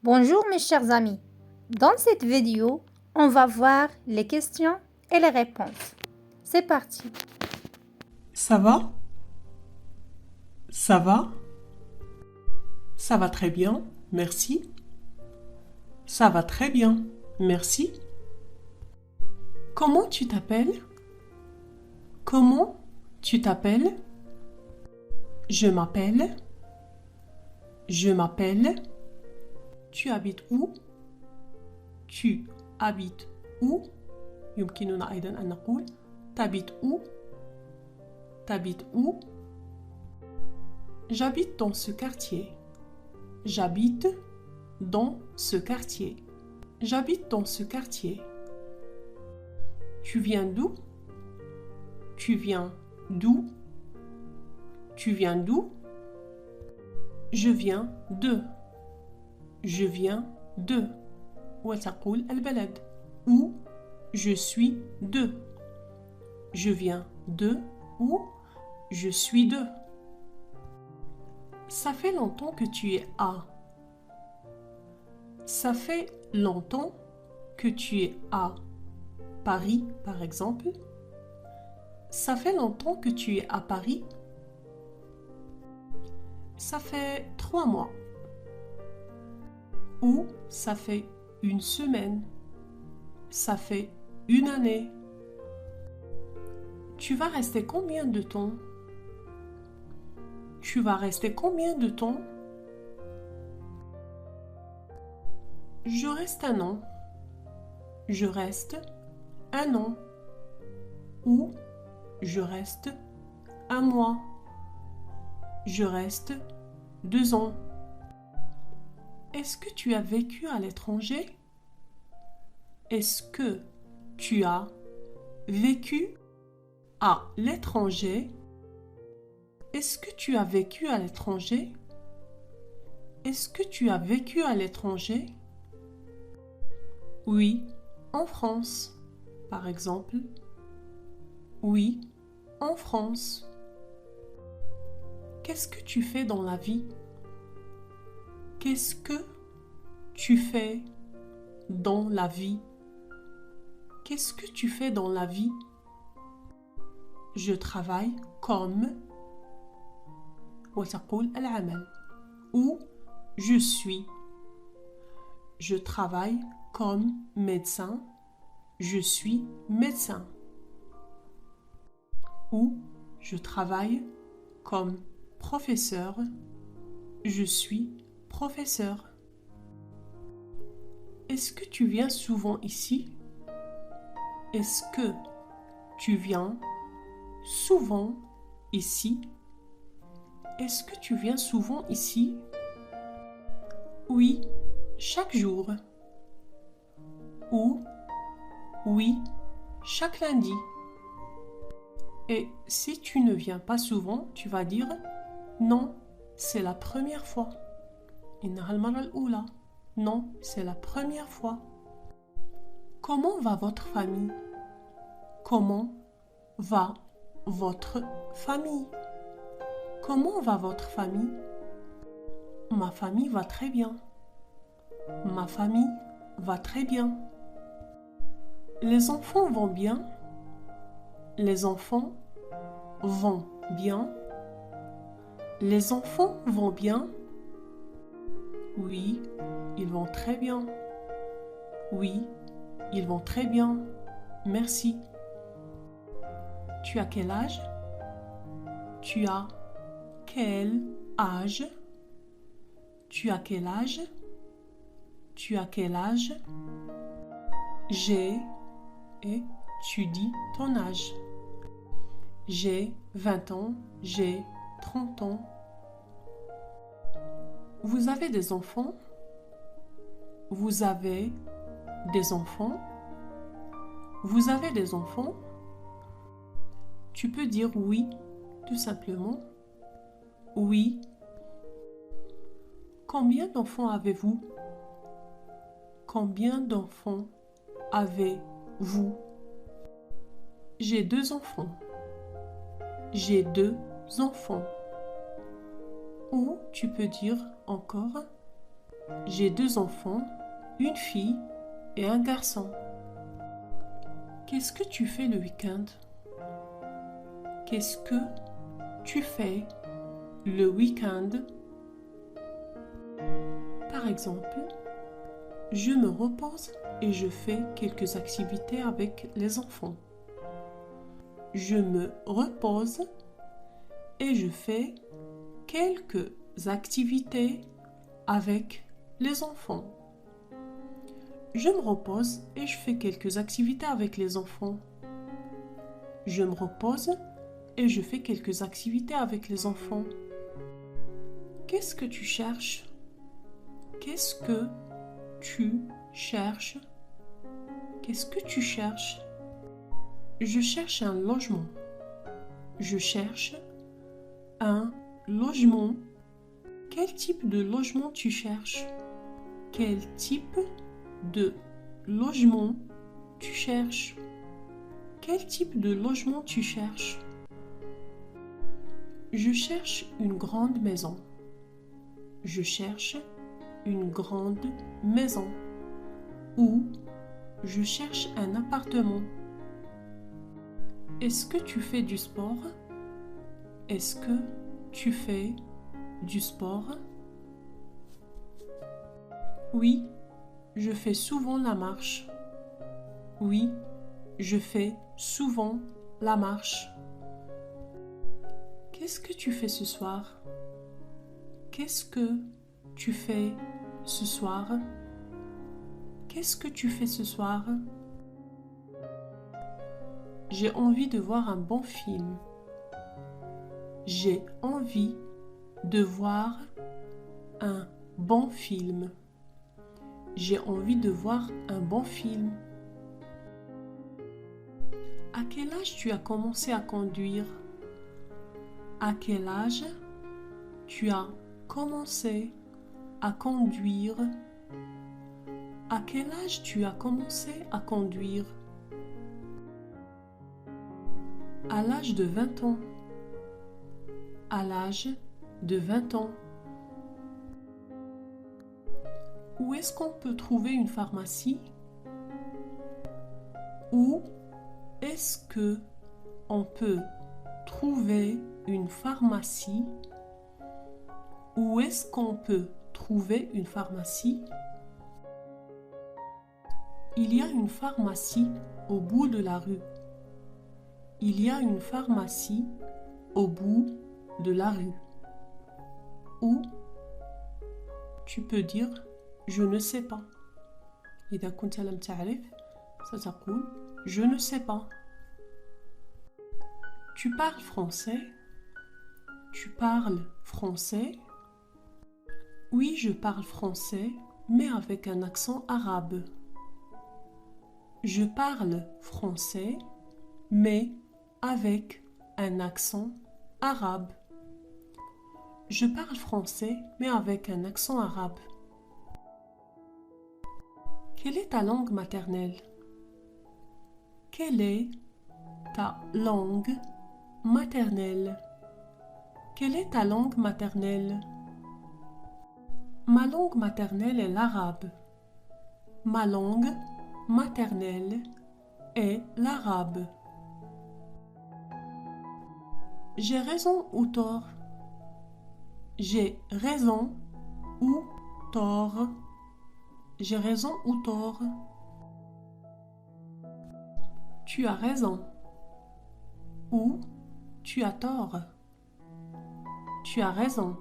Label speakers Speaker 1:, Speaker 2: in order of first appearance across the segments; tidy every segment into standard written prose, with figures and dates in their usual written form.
Speaker 1: Bonjour mes chers amis. Dans cette vidéo, on va voir les questions et les réponses. C'est parti.
Speaker 2: Ça va? Ça va? Ça va très bien, merci. Ça va très bien, merci. Comment tu t'appelles? Comment tu t'appelles? Je m'appelle. Je m'appelle. Tu habites où? Tu habites où? يمكننا أيضا أن نقول t'habites où? T'habites où? J'habite dans ce quartier. J'habite dans ce quartier. J'habite dans ce quartier. Tu viens d'où? Tu viens d'où? Tu viens d'où? Je viens de. Je viens de. وتقول البلد. Où je suis de. Je viens de ou je suis de. Ça fait longtemps que tu es à. Ça fait longtemps que tu es à Paris, par exemple. Ça fait longtemps que tu es à Paris. Ça fait 3 mois. Ou ça fait une semaine. Ça fait une année. Tu vas rester combien de temps? Tu vas rester combien de temps? Je reste un an. Je reste un an. Ou je reste un mois. Je reste 2 ans. Est-ce que tu as vécu à l'étranger? Est-ce que tu as vécu à l'étranger? Est-ce que tu as vécu à l'étranger? Est-ce que tu as vécu à l'étranger? Oui, en France, par exemple. Oui, en France. Qu'est-ce que tu fais dans la vie? Qu'est-ce que tu fais dans la vie? Qu'est-ce que tu fais dans la vie? Je travaille comme وتقول العمل. Ou je suis. Je travaille comme médecin. Je suis médecin. Ou je travaille comme professeur. Je suis professeur. Est-ce que tu viens souvent ici? Est-ce que tu viens souvent ici? Est-ce que tu viens souvent ici? Oui, chaque jour. Ou oui, chaque lundi. Et si tu ne viens pas souvent, tu vas dire non, c'est la première fois. إنها المرة الأولى. Non, c'est la première fois. Comment va votre famille? Comment va votre famille? Comment va votre famille? Ma famille va très bien. Ma famille va très bien. Les enfants vont bien. Les enfants vont bien. Les enfants vont bien. Oui, ils vont très bien. Oui, ils vont très bien. Merci. Tu as quel âge? Tu as quel âge? Tu as quel âge? Tu as quel âge? J'ai et tu dis ton âge. J'ai 20 ans, j'ai 30 ans. Vous avez des enfants? Vous avez des enfants? Vous avez des enfants? Tu peux dire oui, tout simplement. Oui. Combien d'enfants avez-vous? Combien d'enfants avez-vous? J'ai 2 enfants. J'ai 2 enfants. Ou tu peux dire encore J'ai 2 enfants, une fille et un garçon. Qu'est-ce que tu fais le week-end? Qu'est-ce que tu fais le week-end? Par exemple, je me repose et je fais quelques activités avec les enfants. Je me repose et je fais quelques activités avec les enfants. Je me repose et je fais quelques activités avec les enfants. Je me repose et je fais quelques activités avec les enfants. Qu'est-ce que tu cherches? Qu'est-ce que tu cherches? Qu'est-ce que tu cherches? Je cherche un logement. Je cherche un logement. Quel type de logement tu cherches? Quel type de logement tu cherches? Quel type de logement tu cherches? Je cherche une grande maison. Je cherche une grande maison. Ou je cherche un appartement. Est-ce que tu fais du sport? Est-ce que tu fais du sport? Oui, je fais souvent la marche. Oui, je fais souvent la marche. Qu'est-ce que tu fais ce soir? Qu'est-ce que tu fais ce soir? Qu'est-ce que tu fais ce soir? J'ai envie de voir un bon film. J'ai envie de voir un bon film. J'ai envie de voir un bon film. À quel âge tu as commencé à conduire? À quel âge tu as commencé à conduire? À quel âge tu as commencé à conduire? À l'âge de 20 ans. À l'âge de 20 ans. Où est-ce qu'on peut trouver une pharmacie? Où est-ce que on peut trouver une pharmacie? Où est-ce qu'on peut trouver une pharmacie? Il y a une pharmacie au bout de la rue. Il y a une pharmacie au bout de la rue. Ou tu peux dire je ne sais pas. إذا كنت لم تعرف ستقول je ne sais pas. Tu parles français? Tu parles français? Oui, je parle français, mais avec un accent arabe. Je parle français, mais avec un accent arabe. Je parle français, mais avec un accent arabe. Quelle est ta langue maternelle? Quelle est ta langue maternelle? Quelle est ta langue maternelle? Ma langue maternelle est l'arabe. Ma langue maternelle est l'arabe. J'ai raison ou tort? J'ai raison ou tort? J'ai raison ou tort? Tu as raison. Ou tu as tort. Tu as raison.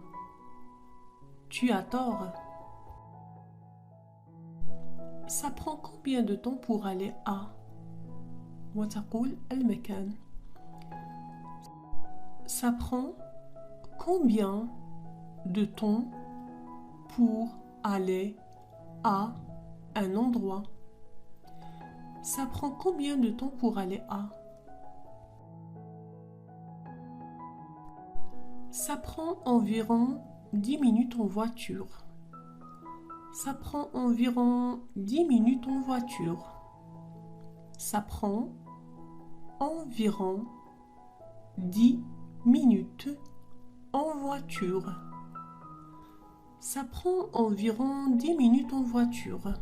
Speaker 2: Tu as tort. Ça prend combien de temps pour aller à? وتقول المكان. Ça prend combien de temps pour aller à un endroit? Ça prend combien de temps pour aller à? Ça prend environ 10 minutes en voiture. Ça prend environ 10 minutes en voiture. Ça prend environ 10 minutes en voiture. Ça prend environ 10 minutes en voiture.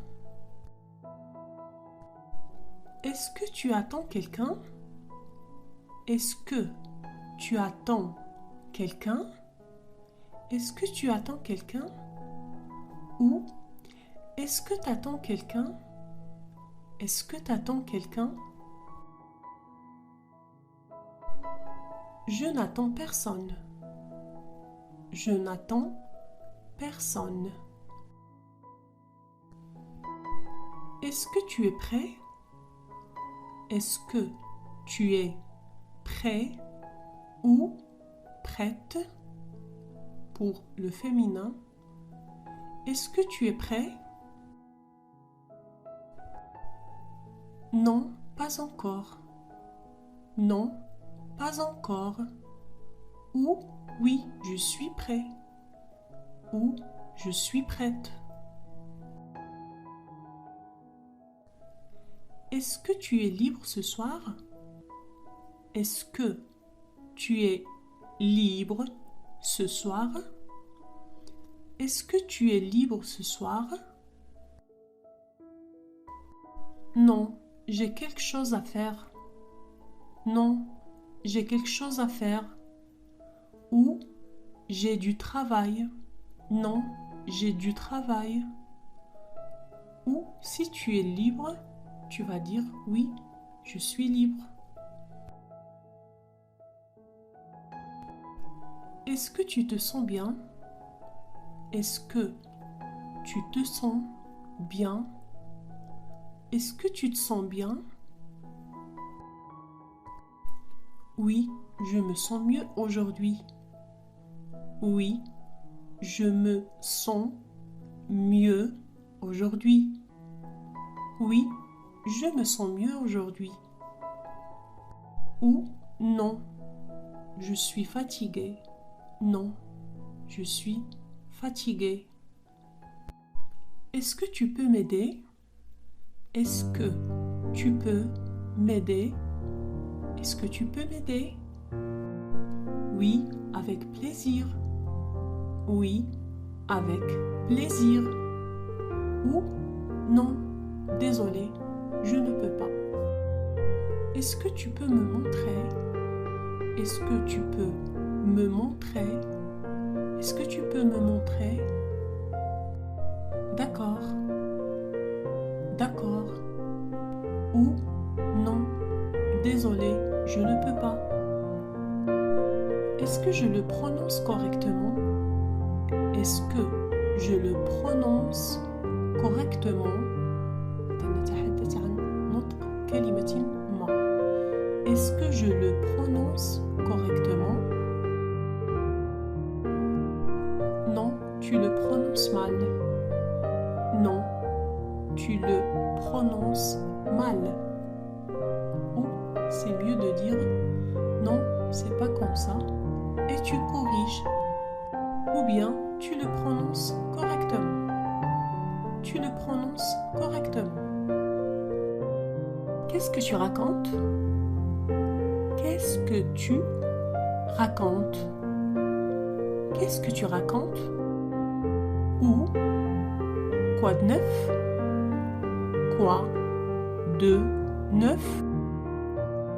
Speaker 2: Est-ce que tu attends quelqu'un? Est-ce que tu attends quelqu'un? Est-ce que tu attends quelqu'un? Ou est-ce que tu attends quelqu'un? Est-ce que tu attends quelqu'un? Je n'attends personne. Je n'attends personne. Est-ce que tu es prêt? Est-ce que tu es prêt ou prête pour le féminin? Est-ce que tu es prêt? Non, pas encore. Non, pas encore. Ou oui, je suis prêt. Ou je suis prête. Est-ce que tu es libre ce soir? Est-ce que tu es libre ce soir? Est-ce que tu es libre ce soir? Non, j'ai quelque chose à faire. Non, j'ai quelque chose à faire. Ou j'ai du travail. Non, j'ai du travail. Ou si tu es libre, tu vas dire oui, je suis libre. Est-ce que tu te sens bien? Est-ce que tu te sens bien? Est-ce que tu te sens bien? Oui, je me sens mieux aujourd'hui. Oui, je me sens mieux aujourd'hui. Oui, je me sens mieux aujourd'hui. Ou non, je suis fatiguée. Non, je suis fatiguée. Est-ce que tu peux m'aider? Est-ce que tu peux m'aider? Est-ce que tu peux m'aider? Oui, avec plaisir. Oui, avec plaisir. Ou non, désolé, je ne peux pas. Est-ce que tu peux me montrer? Est-ce que tu peux me montrer? Est-ce que tu peux me montrer? D'accord. D'accord. Ou non, désolé, je ne peux pas. Est-ce que je le prononce correctement? Est-ce que je le prononce correctement? Est-ce que je le prononce correctement? Non, tu le prononces mal. Non, tu le prononces mal. Ou c'est mieux de dire non, c'est pas comme ça, et tu corriges. Ou bien tu le prononces correctement. Tu le prononces correctement. Qu'est-ce que tu racontes? Qu'est-ce que tu racontes? Qu'est-ce que tu racontes? Ou quoi de neuf? Quoi de neuf?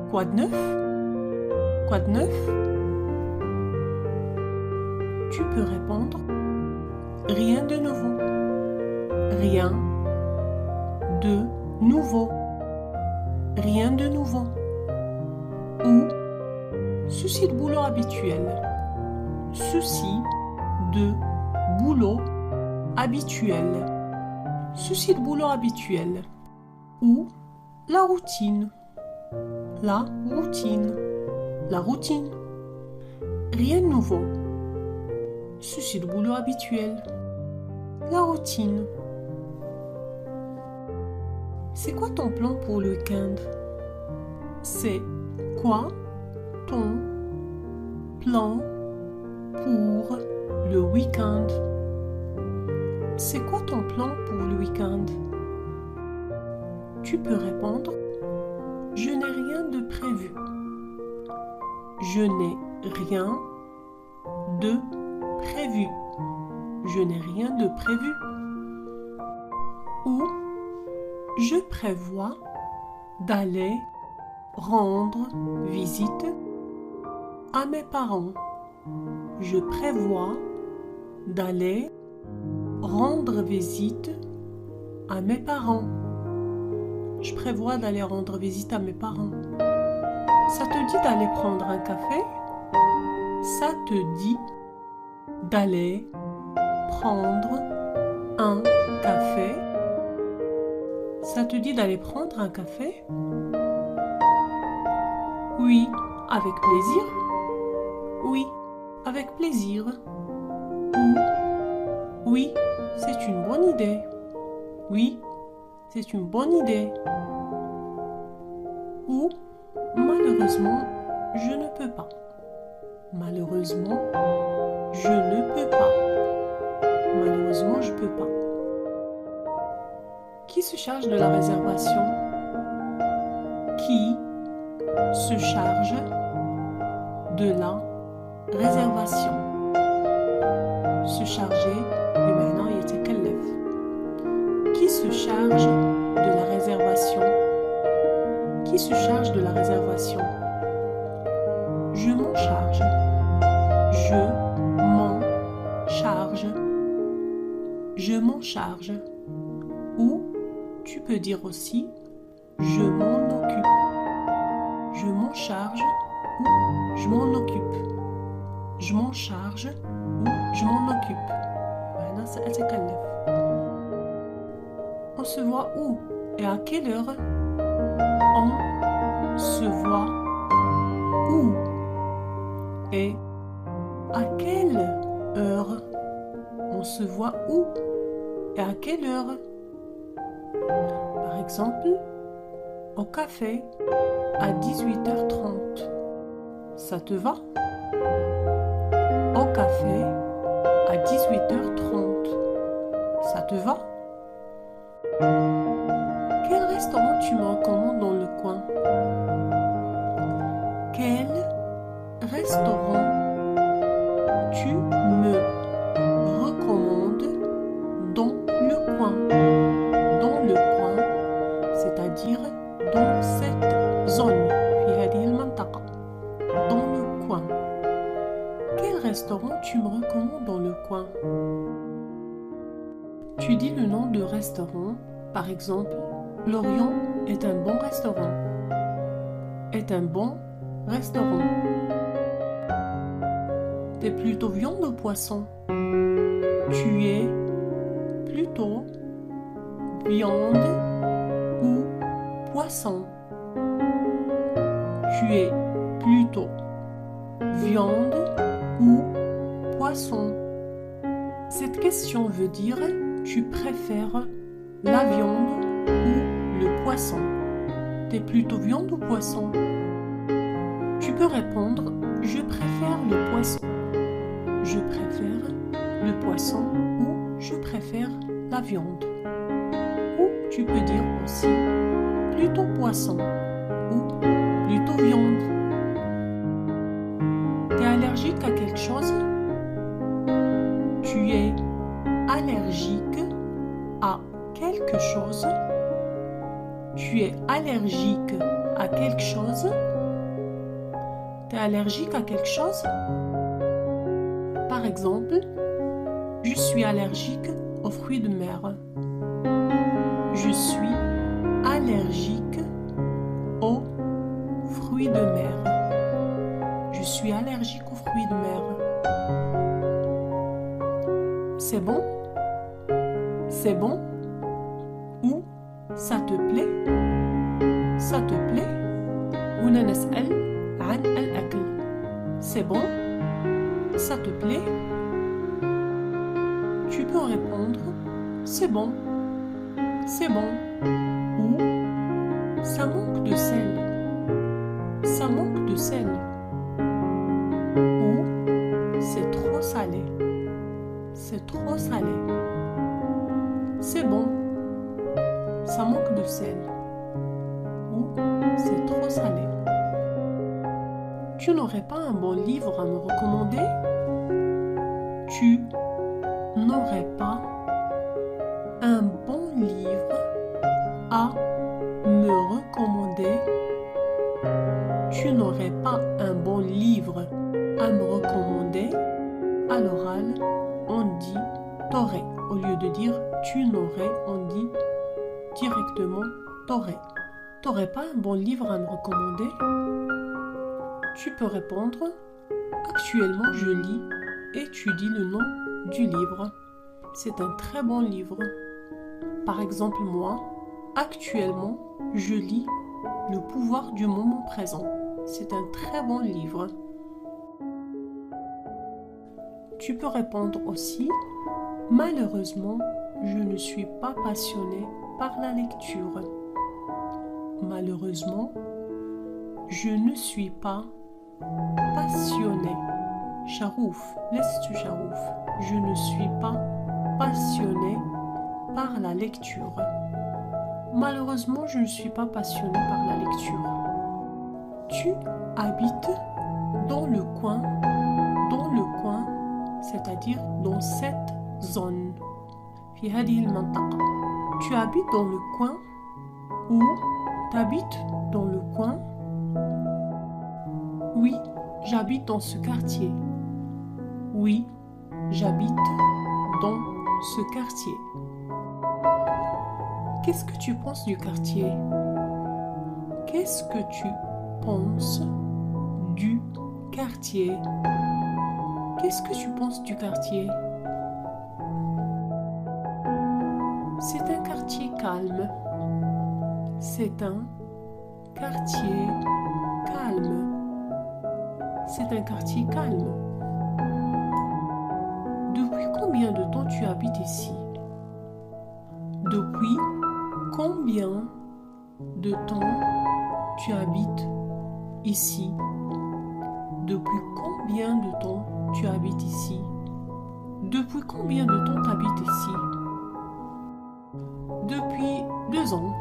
Speaker 2: Quoi de neuf? Quoi de neuf? Tu peux répondre rien de nouveau. Rien de nouveau. Rien de nouveau. Ou souci de boulot habituel. Souci de boulot habituel. Souci de boulot habituel. Ou la routine. La routine. La routine. Rien de nouveau. Souci de boulot habituel. La routine. C'est quoi ton plan pour le week-end? C'est quoi ton plan pour le week-end? C'est quoi ton plan pour le week-end? Tu peux répondre je n'ai rien de prévu. Je n'ai rien de prévu. je n'ai rien de prévu. Ou je prévois d'aller rendre visite à mes parents. Je prévois d'aller rendre visite à mes parents. Je prévois d'aller rendre visite à mes parents. Ça te dit d'aller prendre un café? Ça te dit d'aller prendre un café? Ça te dit d'aller prendre un café? Oui, avec plaisir. Oui, avec plaisir. Ou oui, c'est une bonne idée. Oui, c'est une bonne idée. Ou malheureusement, je ne peux pas. Malheureusement, je ne peux pas. Malheureusement, je peux pas. Qui se charge de la réservation? Qui se charge de la réservation? Se charger, بمعنى يتكلف. Qui se charge de la réservation? Qui se charge de la réservation? Je m'en charge. Je m'en charge. Je m'en charge. Ou tu peux dire aussi je m'en occupe. Je m'en charge ou je m'en occupe. Je m'en charge ou je m'en occupe. Maintenant, c'est أتكلف. On se voit où et à quelle heure? On se voit où et à quelle heure? On se voit où et à quelle heure? Par exemple, au café à 18h30. Ça te va? Au café à 18h30. Ça te va? Quel restaurant tu me recommandes dans le coin? Quel restaurant tu me recommandes dans le coin? Dans le coin, c'est-à-dire dans cette zone. في هذه المنطقة. Dans le coin. Quel restaurant tu me recommandes dans le coin? Tu dis le nom de restaurant. Par exemple, Lorient est un bon restaurant. Est un bon restaurant. T'es plutôt viande ou poisson? Tu es plutôt viande ou poisson? Tu es plutôt viande ou poisson? Cette question veut dire tu préfères la viande ou le poisson? T'es plutôt viande ou poisson? Tu peux répondre je préfère le poisson. Je préfère le poisson ou je préfère la viande. Ou tu peux dire aussi plutôt poisson ou plutôt viande. T'es allergique à quelque chose? Tu es allergique à quelque chose? Tu es allergique à quelque chose? T'es allergique à quelque chose? Par exemple, je suis allergique aux fruits de mer. Je suis allergique aux fruits de mer. Je suis allergique aux fruits de mer. C'est bon? C'est bon? Ou ça te plaît? Ça te plaît? هنا نسأل عن الأكل. C'est bon? Ça te plaît? Tu peux répondre c'est bon. C'est bon. Ou ça manque de sel. Ça manque de sel. Ou c'est trop salé. C'est trop salé. C'est bon. Ça manque de sel. Ou c'est trop salé. Tu n'aurais pas un bon livre à me recommander? Tu n'aurais pas un bon livre à me recommander. Tu n'aurais pas un bon livre à me recommander. À l'oral, on dit t'aurais. Au lieu de dire tu n'aurais, on dit directement t'aurais. T'aurais pas un bon livre à me recommander? Tu peux répondre actuellement je lis et tu dis le nom du livre. C'est un très bon livre. Par exemple, moi, actuellement, je lis Le pouvoir du moment présent. C'est un très bon livre. Tu peux répondre aussi, malheureusement, je ne suis pas passionné par la lecture. Malheureusement, je ne suis pas passionné. Charouf, laisse-tu charouf. Je ne suis pas passionné par la lecture. Malheureusement, je ne suis pas passionné par la lecture. Tu habites dans le coin, c'est-à-dire dans cette zone. في هذه المنطقة. Tu habites dans le coin ou t'habites dans le coin. Oui, j'habite dans ce quartier. Oui, j'habite dans ce quartier. Qu'est-ce que tu penses du quartier? Qu'est-ce que tu penses du quartier? Qu'est-ce que tu penses du quartier? C'est un quartier calme. C'est un quartier calme. C'est un quartier calme. Depuis combien de temps tu habites ici? Depuis combien de temps tu habites ici? Depuis combien de temps tu habites ici? Depuis combien de temps tu habites ici? Depuis 2 ans.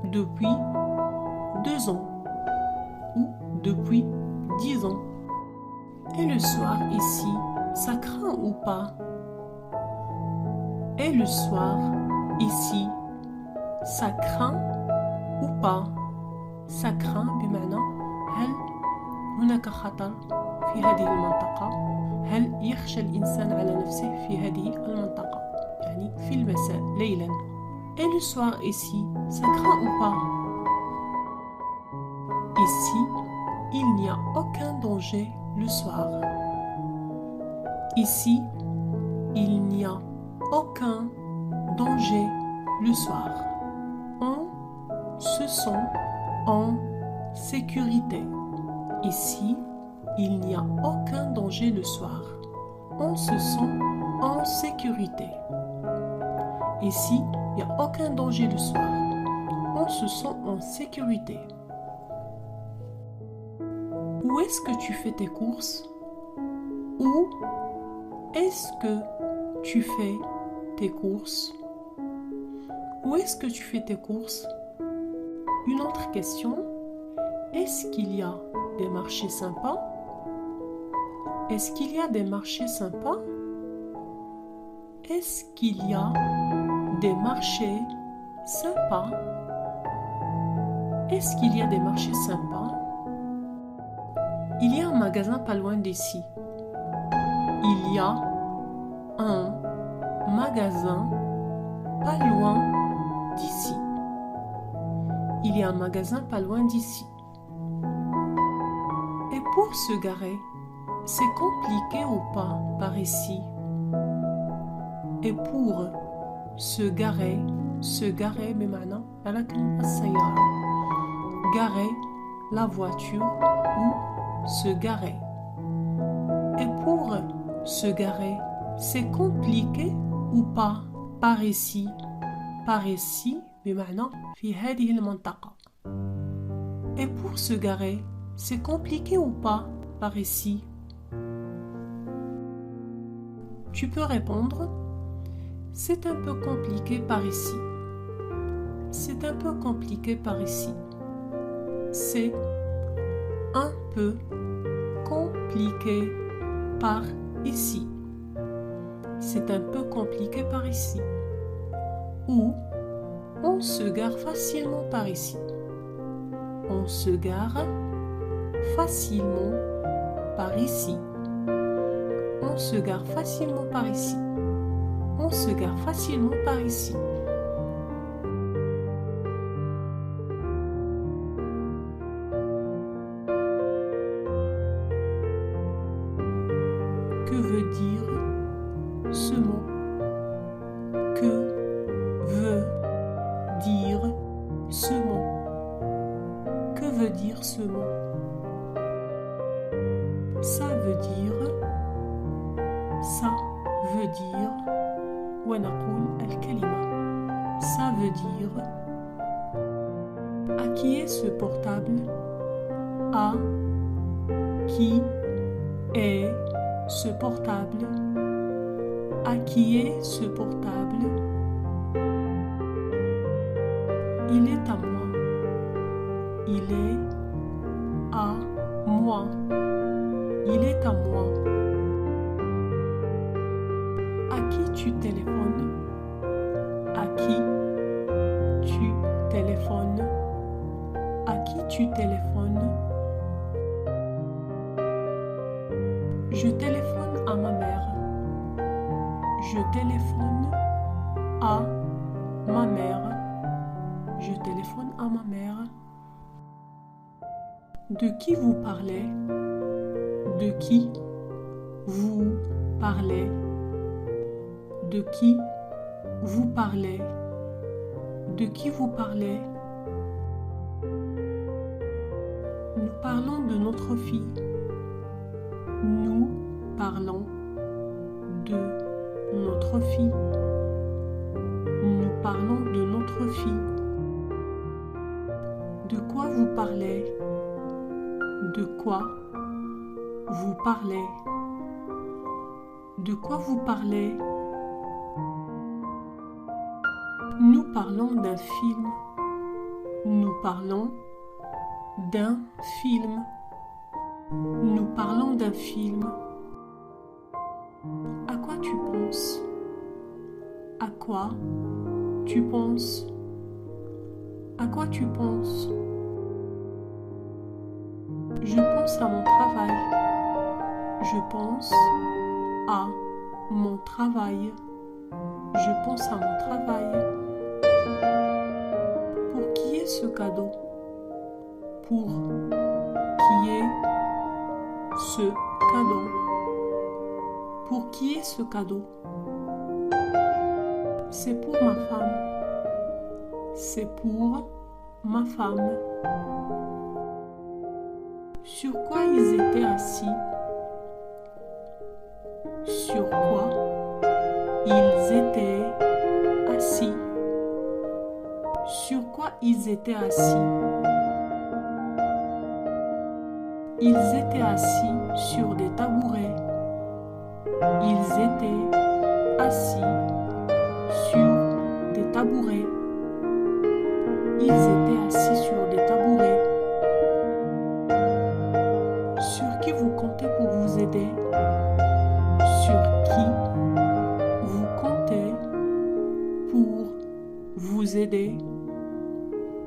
Speaker 2: Depuis 2 ans. Ou depuis 10 ans. Et le soir ici, ça craint ou pas? Et le soir ici, ça craint ou pas? Ça craint بمعنى هل هناك خطر في هذه المنطقة؟ هل يخشى الإنسان على نفسه في هذه المنطقة؟ يعني في المساء ليلا. Et le soir ici, ça craint ou pas? Ici, il n'y a aucun danger le soir. Ici, il n'y a aucun danger le soir. On se sent en sécurité. Ici, il n'y a aucun danger le soir. On se sent en sécurité. Ici, il n'y a aucun danger le soir. On se sent en sécurité. Où est-ce que tu fais tes courses? Où est-ce que tu fais tes courses? Où est-ce que tu fais tes courses? Une autre question. Est-ce qu'il y a des marchés sympas? Est-ce qu'il y a des marchés sympas? Est-ce qu'il y a des marchés sympas? Est-ce qu'il y a des marchés sympas? Il y a un magasin pas loin d'ici. Il y a un magasin pas loin d'ici. Il y a un magasin pas loin d'ici. Et pour se garer, c'est compliqué ou pas par ici? Et pour se garer بمعنى ركن السيارة. Garer la voiture ou se garer. Et pour se garer, c'est compliqué ou pas par ici? Par ici بمعنى في هذه المنطقة. Et pour se garer, c'est compliqué ou pas par ici? Tu peux répondre, c'est un peu compliqué par ici. C'est un peu compliqué par ici. C'est un peu compliqué par ici. c'est un peu compliqué par ici. Ou on se gare facilement par ici. On se gare facilement par ici. On se gare facilement par ici. On se gare facilement par ici. Que veut dire ce mot? Que veut dire ce mot? Que veut dire ce mot? Ça veut dire ونقول الكلمة. Ça veut dire à qui est ce portable? À qui est ce portable? À qui est ce portable? Il est à moi. Il est à moi. Il est à moi. À qui tu téléphones? À qui tu téléphones? À qui tu téléphones? Je téléphone à ma mère. Je téléphone à ma mère. Je téléphone à ma mère. De qui vous parlez? De qui vous parlez? De qui vous parlez? De qui vous parlez? Nous parlons de notre fille. Nous parlons de notre fille. Nous parlons de notre fille. De quoi vous parlez? De quoi vous parlez? De quoi vous parlez? Nous parlons d'un film. Nous parlons d'un film. Nous parlons d'un film. À quoi tu penses? À quoi tu penses? À quoi tu penses? Je pense à mon travail. Je pense à mon travail. Je pense à mon travail. Pour qui est ce cadeau? Pour qui est ce cadeau? Pour qui est ce cadeau? C'est pour ma femme. C'est pour ma femme. Sur quoi ils étaient assis? Sur quoi ils étaient assis? Sur quoi ils étaient assis? Ils étaient assis sur des tabourets. Ils étaient assis sur des tabourets. Ils étaient assis sur des tabourets. Sur qui vous comptez pour vous aider? Sur qui vous comptez pour vous aider?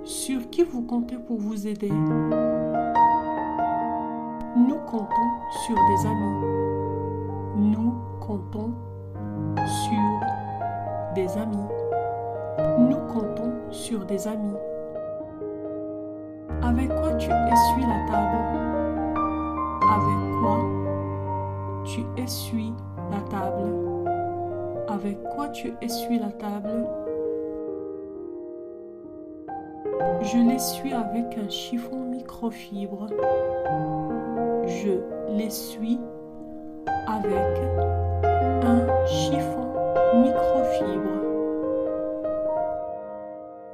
Speaker 2: Sur qui vous comptez pour vous aider? Nous comptons sur des amis. Nous comptons sur des amis. Nous comptons sur des amis. Avec quoi tu essuies la table? Avec quoi tu essuies la table? Avec quoi tu essuies la table? Je l'essuie avec un chiffon microfibre. Je l'essuie avec un chiffon microfibre.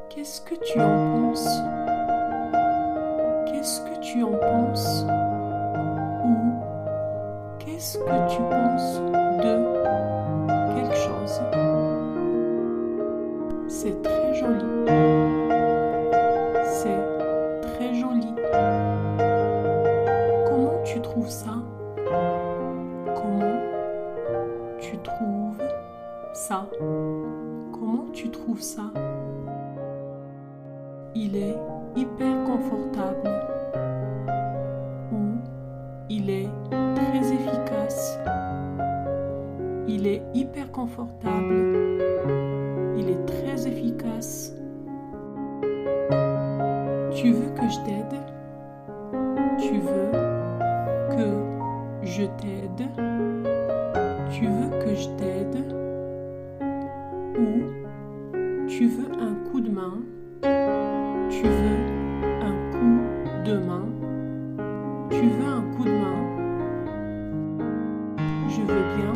Speaker 2: Qu'est-ce que tu en penses? Qu'est-ce que tu en penses? Ou qu'est-ce que tu penses de quelque chose? C'est très joli. C'est très joli. Comment tu trouves ça? Comment tu trouves ça? Comment tu trouves ça? Il est hyper confortable. Ou il est très efficace. Il est hyper confortable. Il est très efficace. Tu veux que je t'aide? Tu veux que je t'aide? Tu veux que je t'aide? Ou tu veux un coup de main? Tu veux un coup de main? Tu veux un coup de main? Je veux bien.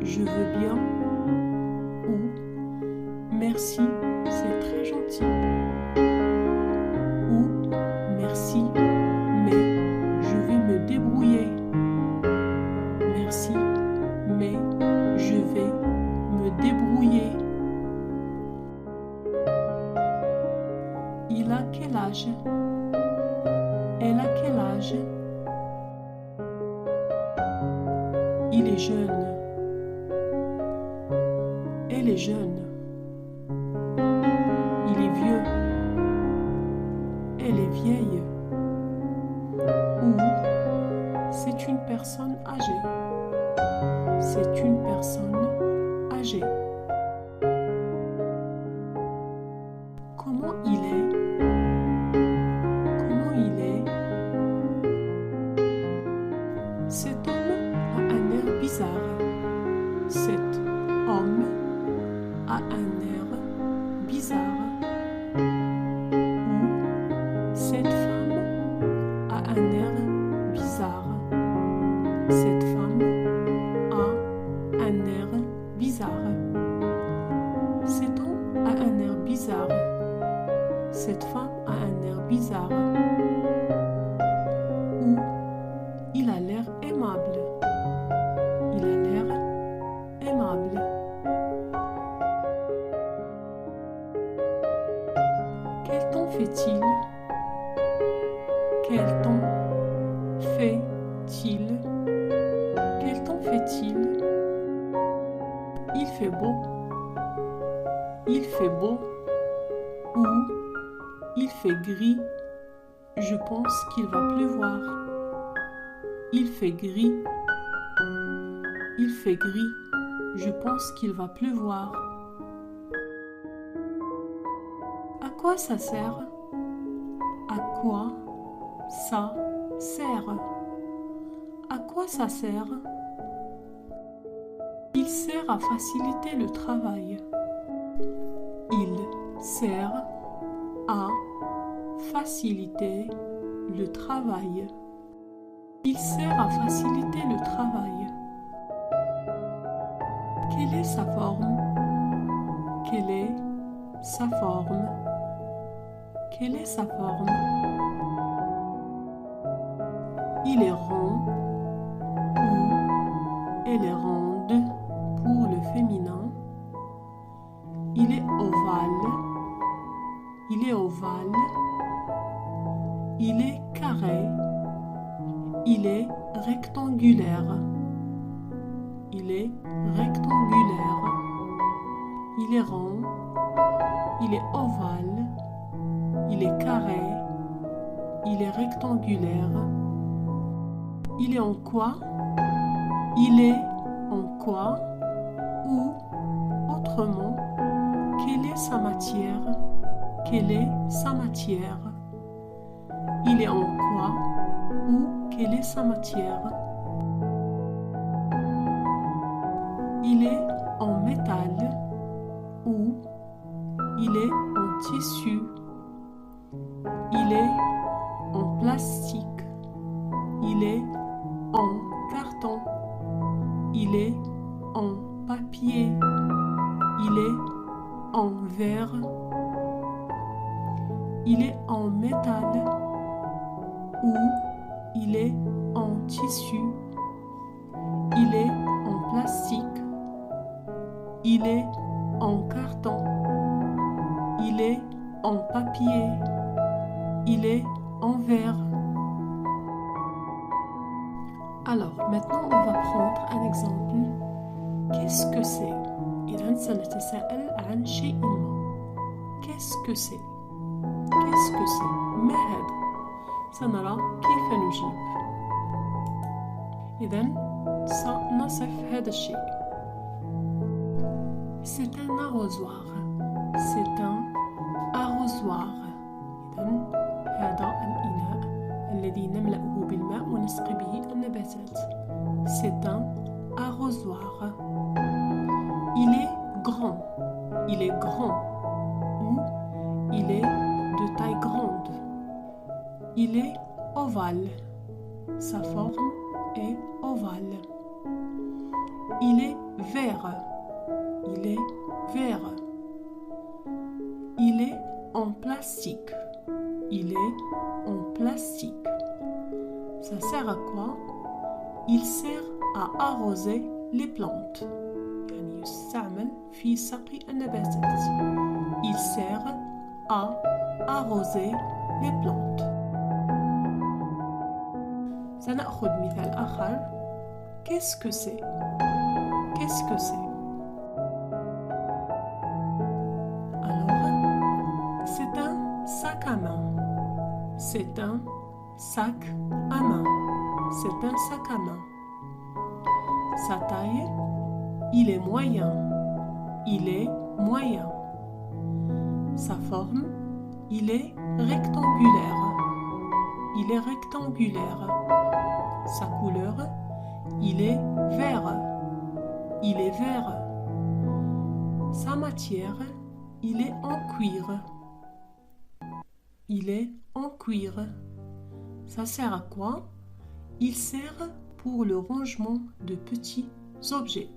Speaker 2: Je veux bien. Ou merci, c'est très gentil. Ou merci, mais je vais me débrouiller. Merci, mais je vais me débrouiller. Il a quel âge? Elle a quel âge? Il est jeune. Elle est jeune. Il est vieux. Elle est vieille. Ou c'est une personne âgée. C'est une personne âgée. Comment il est? Comment il est? Cet homme a un air bizarre. Cet homme a un air bizarre. Ou cette femme a un air bizarre. Cette femme a un air bizarre. Cet homme a un air bizarre. Cette femme a un air bizarre. Ou il a l'air aimable. Il a l'air aimable. Quel temps fait-il? Quel temps fait-il? Quel temps fait-il? Il fait beau. Il fait beau. Ou il fait gris. Je pense qu'il va pleuvoir. Il fait gris. Il fait gris. Je pense qu'il va pleuvoir. À quoi ça sert? À quoi ça sert? À quoi ça sert? Il sert à faciliter le travail. Il sert à faciliter le travail. Il sert à faciliter le travail. Quelle est sa forme? Quelle est sa forme? Quelle est sa forme? Il est rond ou elle est ronde pour le féminin. Il est ovale. Il est ovale. Il est carré. Il est rectangulaire. Il est rectangulaire. Il est rond. Il est ovale. Il est carré. Il est rectangulaire. Il est en quoi? Il est en quoi? Ou, autrement, quelle est sa matière? Quelle est sa matière? Il est en quoi? Ou, quelle est sa matière? Il est en métal. Ou, il est en tissu. Il est en plastique. Il est en carton. Il est en papier. Il est en verre. Il est en métal. Ou il est en tissu. Il est en plastique. Il est en carton. Il est en papier. Il est en verre. Alors, maintenant, on va prendre un exemple. Qu'est-ce que c'est? إذا سنتساءل عن شيء ما. Qu'est-ce que c'est? Qu'est-ce que c'est? ما هذا؟ سنرى كيف نجيب. إذا سنصف هذا الشيء. C'est un arrosoir. C'est un arrosoir. إذا هذا الإناء الذي نملأه بالماء ونسقي به النباتات. C'est un arrosoir. Il est grand. Il est grand. Ou il est de taille grande. Il est ovale. Sa forme est ovale. Il est vert. Il est vert. Il est en plastique. Il est en plastique. Ça sert à quoi? Il sert à arroser les plantes. يعني يستعمل في سقي النباتات. Il sert à arroser les plantes. سنأخذ مثال آخر. Qu'est-ce que c'est? Qu'est-ce que c'est? Alors, c'est un sac à main. C'est un sac à main. C'est un sac à main. Sa taille, il est moyen. Il est moyen. Sa forme, il est rectangulaire. Il est rectangulaire. Sa couleur, il est vert. Il est vert. Sa matière, il est en cuir. Il est en cuir. Ça sert à quoi? Il sert pour le rangement de petits objets.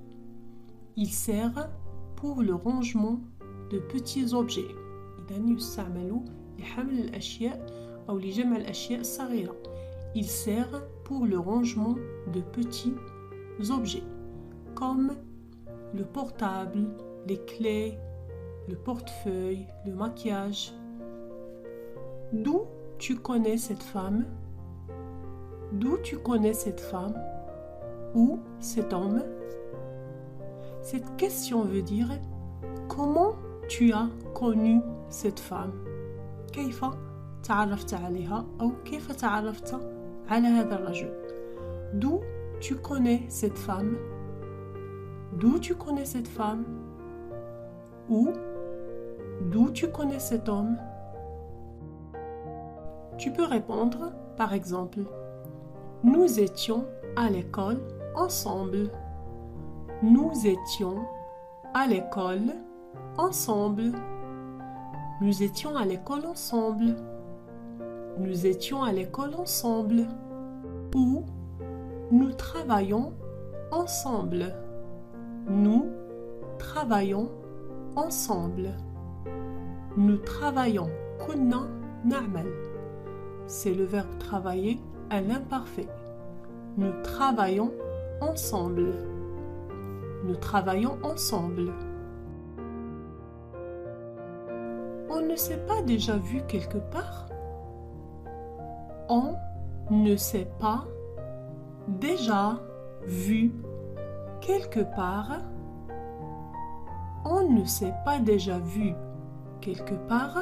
Speaker 2: Il sert pour le rangement de petits objets. إذا يستعمل لحمل الأشياء أو لجمع الأشياء الصغيرة. Il sert pour le rangement de petits objets comme le portable, les clés, le portefeuille, le maquillage. D'où tu connais cette femme? D'où tu connais cette femme? Ou cet homme? Cette question veut dire comment tu as connu cette femme? كيف تعرفت عليها أو كيف تعرفت على هذا الرجل? D'où tu connais cette femme? D'où tu connais cette femme? Ou d'où tu connais cet homme? Tu peux répondre par exemple: nous étions à l'école ensemble. Nous étions à l'école ensemble. Nous étions à l'école ensemble. Nous étions à l'école ensemble. Ou nous travaillons ensemble. Nous travaillons ensemble. Nous travaillons. كنا نعمل. C'est le verbe travailler à l'imparfait. Nous travaillons ensemble. Nous travaillons ensemble. On ne s'est pas déjà vu quelque part? On ne s'est pas déjà vu quelque part? On ne s'est pas déjà vu quelque part?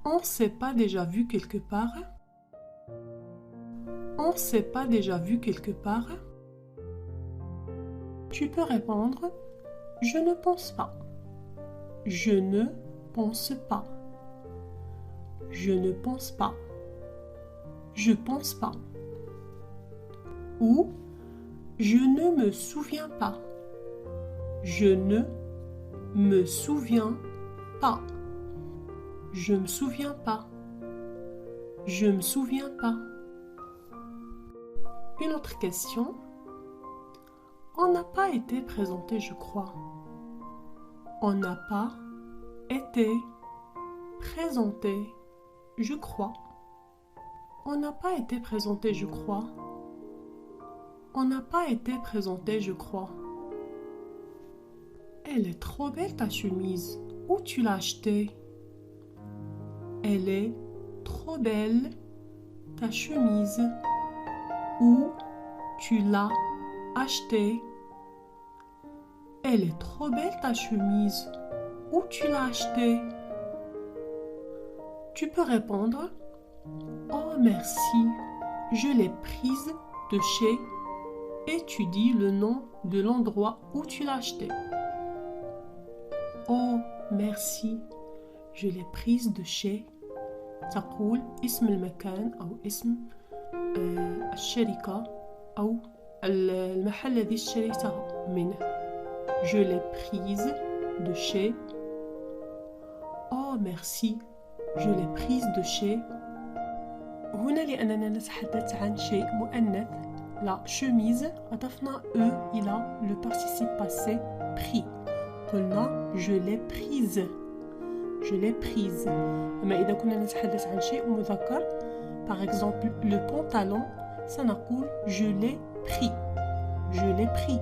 Speaker 2: On s'est pas déjà vu quelque part? On s'est pas déjà vu quelque part? Tu peux répondre: je ne pense pas. Je ne pense pas. Je ne pense pas. Je pense pas. Ou je ne me souviens pas. Je ne me souviens pas. Je me souviens pas. Je me souviens pas. Une autre question. On n'a pas été présenté, je crois. On n'a pas été présenté, je crois. On n'a pas été présenté, je crois. On n'a pas été présenté, je crois. Elle est trop belle ta chemise. Où tu l'as achetée? Elle est trop belle ta chemise. Où tu l'as achetée? Elle est trop belle ta chemise. Où tu l'as achetée? Tu peux répondre oh merci, je l'ai prise de chez et tu dis le nom de l'endroit où tu l'as achetée. Oh merci, je l'ai prise de chez. تقول اسم المكان أو اسم الشركة أو المحل الذي اشتريته منه. Je l'ai prise de chez. Oh merci, je l'ai prise de chez. هنا لأننا نتحدث عن شيء مؤنث لا chemise أضفنا e إلى le participe passé pris. قلنا je l'ai prise. Je l'ai prise. أما إذا كنا نتحدث عن شيء مذكر par exemple le pantalon سنقول je l'ai pris. Je l'ai pris.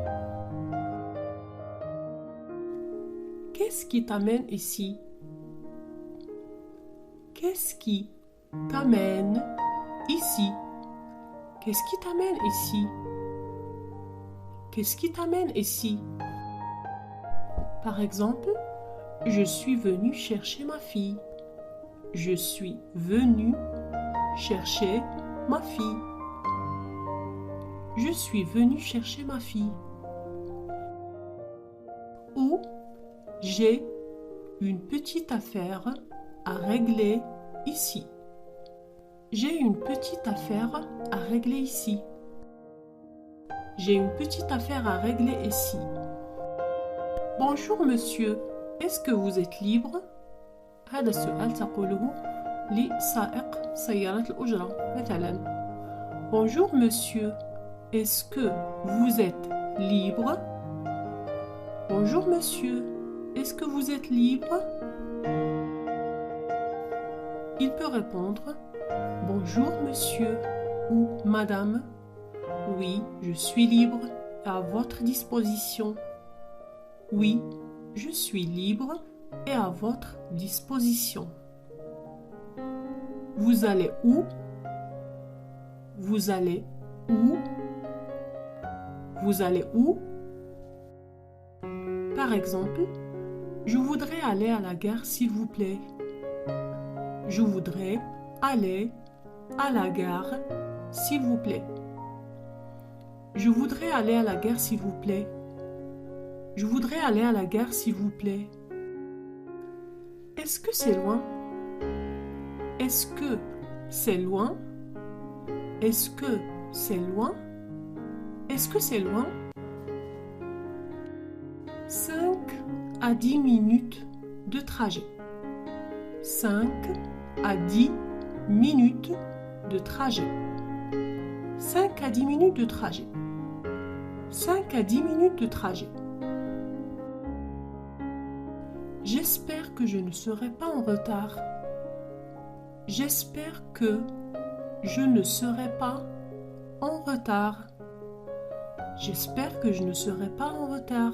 Speaker 2: Qu'est-ce qui t'amène ici? Qu'est-ce qui t'amène ici? Qu'est-ce qui t'amène ici? Qu'est-ce qui t'amène ici? Par exemple, je suis venu chercher ma fille. Je suis venu chercher ma fille. Je suis venu chercher ma fille. Ou j'ai une petite affaire à régler ici. J'ai une petite affaire à régler ici. J'ai une petite affaire à régler ici. Bonjour monsieur, est-ce que vous êtes libre? هذا السؤال تقوله لسائق سيارة الأجرة مثلا. Bonjour monsieur, est-ce que vous êtes libre? Bonjour monsieur, est-ce que vous êtes libre? Il peut répondre bonjour monsieur ou madame. Oui, je suis libre et à votre disposition. Oui, je suis libre et à votre disposition. Vous allez où? Vous allez où? Vous allez où? Par exemple, je voudrais aller à la gare s'il vous plaît. Je voudrais aller à la gare s'il vous plaît. Je voudrais aller à la gare s'il vous plaît. Je voudrais aller à la gare s'il vous plaît. Est-ce que c'est loin? Est-ce que c'est loin? Est-ce que c'est loin? Est-ce que c'est loin? 5 à 10 minutes de trajet. 5 à 10 minutes de trajet. 5 à 10 minutes de trajet. 5 à 10 minutes de trajet. J'espère que je ne serai pas en retard. J'espère que je ne serai pas en retard. J'espère que je ne serai pas en retard.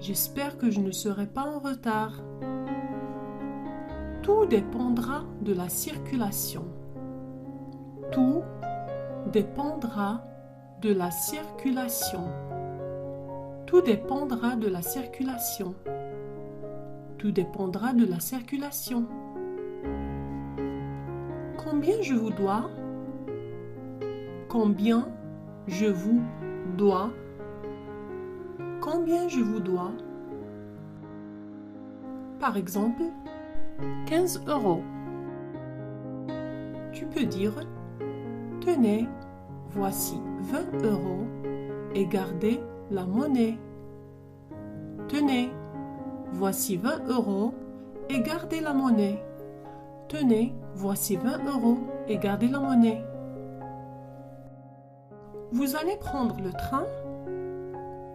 Speaker 2: J'espère que je ne serai pas en retard. Tout dépendra de la circulation. Tout dépendra de la circulation. Tout dépendra de la circulation. Tout dépendra de la circulation. Combien je vous dois? Combien je vous dois? Combien je vous dois? Par exemple, 15 €. Tu peux dire, tenez, voici 20 € et gardez la monnaie. Tenez, voici 20 € et gardez la monnaie. Tenez, voici 20 € et gardez la monnaie. Vous allez prendre le train?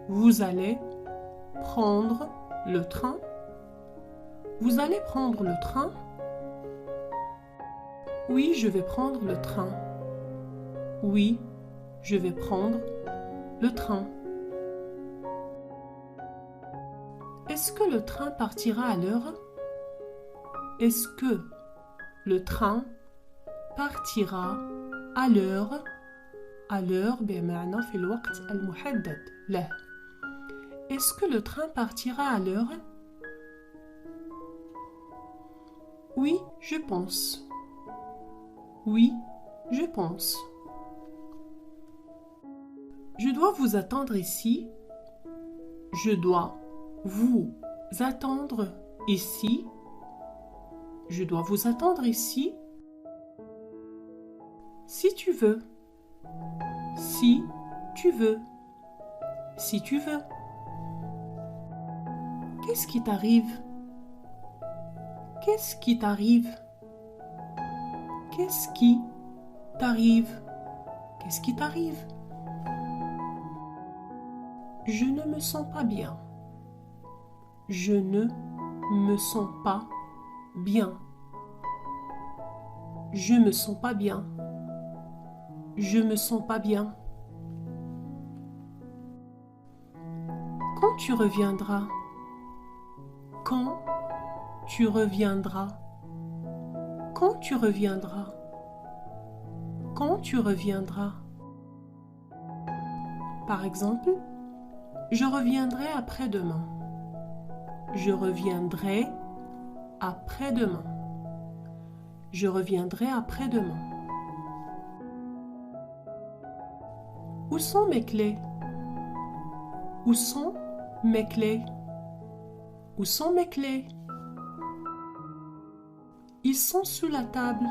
Speaker 2: Vous allez prendre le train? Vous allez prendre le train? Oui, je vais prendre le train. Oui, je vais prendre le train. Est-ce que le train partira à l'heure? Est-ce que le train partira à l'heure? À l'heure بمعنى في الوقت المحدد له. Est-ce que le train partira à l'heure? Oui, je pense. Oui, je pense. Je dois vous attendre ici. Je dois vous attendre ici. Je dois vous attendre ici. Si tu veux. Si tu veux. Si tu veux. Qu'est-ce qui t'arrive? Qu'est-ce qui t'arrive? Qu'est-ce qui t'arrive? Qu'est-ce qui t'arrive? Je ne me sens pas bien. Je ne me sens pas bien. Je me sens pas bien. Je me sens pas bien. Quand tu reviendras? Quand tu reviendras? Quand tu reviendras? Quand tu reviendras? Par exemple, je reviendrai après-demain. Je reviendrai après-demain. Je reviendrai après-demain. Où sont mes clés? Où sont mes clés? Où sont mes clés? Ils sont sous la table.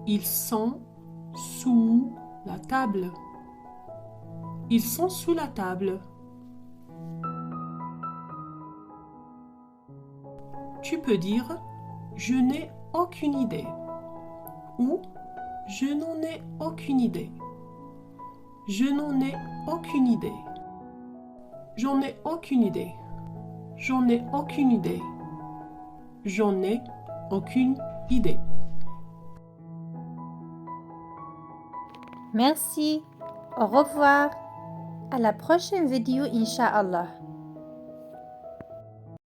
Speaker 2: Ils sont sous la table. Ils sont sous la table. Tu peux dire « Je n'ai aucune idée » ou « Je n'en ai aucune idée ». Je n'en ai aucune idée. J'en ai aucune idée. J'en ai aucune idée. J'en ai aucune idée.
Speaker 1: Merci. Au revoir. À la prochaine vidéo, Inch'Allah.